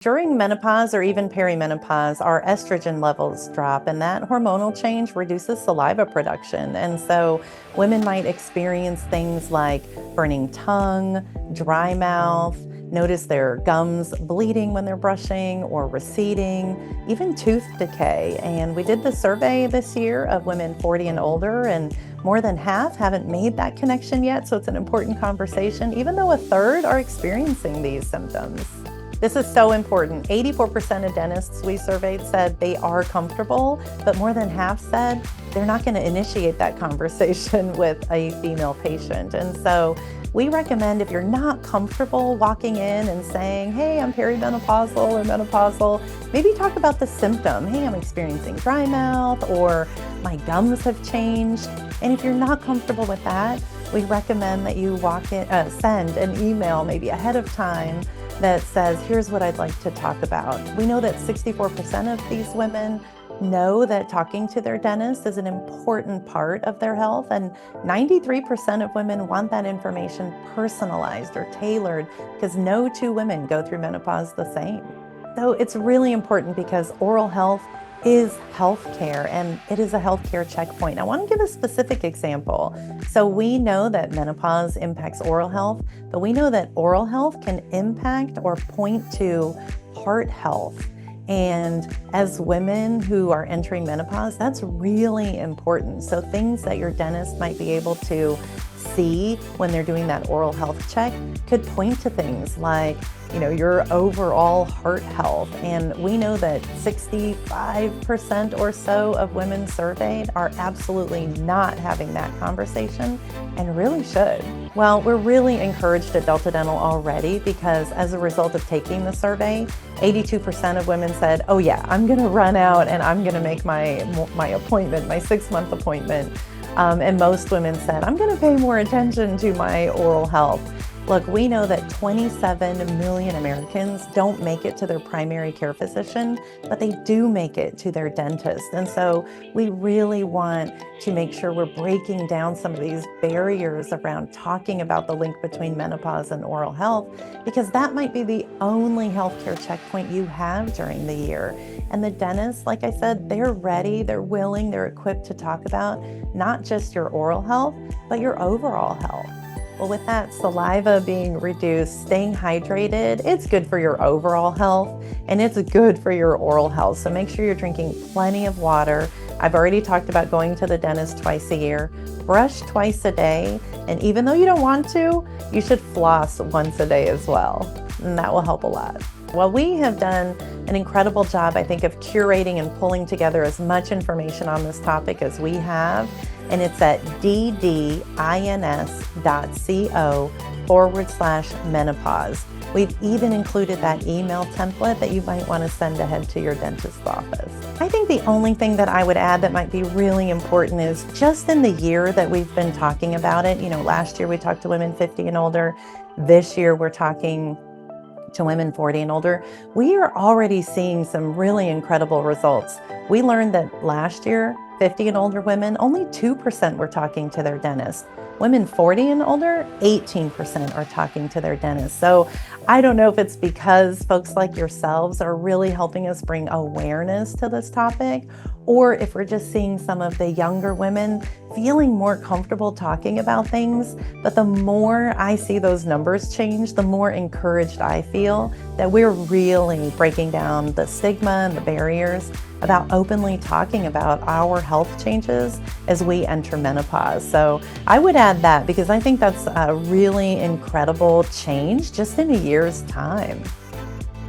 During menopause or even perimenopause, our estrogen levels drop, and that hormonal change reduces saliva production. And so women might experience things like burning tongue, dry mouth, notice their gums bleeding when they're brushing or receding, even tooth decay. And we did the survey this year of women 40 and older, and more than half haven't made that connection yet. So it's an important conversation, even though a third are experiencing these symptoms. This is so important. 84% of dentists we surveyed said they are comfortable, but more than half said they're not going to initiate that conversation with a female patient. And so we recommend, if you're not comfortable walking in and saying, hey, I'm perimenopausal or menopausal, maybe talk about the symptom. Hey, I'm experiencing dry mouth, or my gums have changed. And if you're not comfortable with that, we recommend that you send an email maybe ahead of time that says, here's what I'd like to talk about. We know that 64% of these women know that talking to their dentist is an important part of their health, and 93% of women want that information personalized or tailored, because no two women go through menopause the same. So it's really important because oral health is healthcare, and it is a healthcare checkpoint. I want to give a specific example. So we know that menopause impacts oral health, but we know that oral health can impact or point to heart health. And as women who are entering menopause, that's really important. So things that your dentist might be able to see when they're doing that oral health check could point to things like, your overall heart health. And we know that 65% or so of women surveyed are absolutely not having that conversation, and really should. Well, we're really encouraged at Delta Dental already, because as a result of taking the survey, 82% of women said, oh yeah, I'm gonna run out and I'm gonna make my appointment, my 6-month appointment. And most women said, I'm gonna pay more attention to my oral health. Look, we know that 27 million Americans don't make it to their primary care physician, but they do make it to their dentist. And so we really want to make sure we're breaking down some of these barriers around talking about the link between menopause and oral health, because that might be the only healthcare checkpoint you have during the year. And the dentists, like I said, they're ready, they're willing, they're equipped to talk about not just your oral health, but your overall health. Well, with that saliva being reduced, staying hydrated, it's good for your overall health, and it's good for your oral health. So make sure you're drinking plenty of water. I've already talked about going to the dentist twice a year, brush twice a day, and even though you don't want to, you should floss once a day as well, and that will help a lot. Well, we have done an incredible job, I think, of curating and pulling together as much information on this topic as we have, and it's at ddins.co/menopause. We've even included that email template that you might want to send ahead to your dentist's office. I think the only thing that I would add that might be really important is just in the year that we've been talking about it. Last year we talked to women 50 and older. This year we're talking to women 40 and older. We are already seeing some really incredible results. We learned that last year, 50 and older women, only 2% were talking to their dentist. Women 40 and older, 18% are talking to their dentist. So I don't know if it's because folks like yourselves are really helping us bring awareness to this topic, or if we're just seeing some of the younger women feeling more comfortable talking about things. But the more I see those numbers change, the more encouraged I feel that we're really breaking down the stigma and the barriers about openly talking about our health changes as we enter menopause. So I would add that, because I think that's a really incredible change just in a year's time.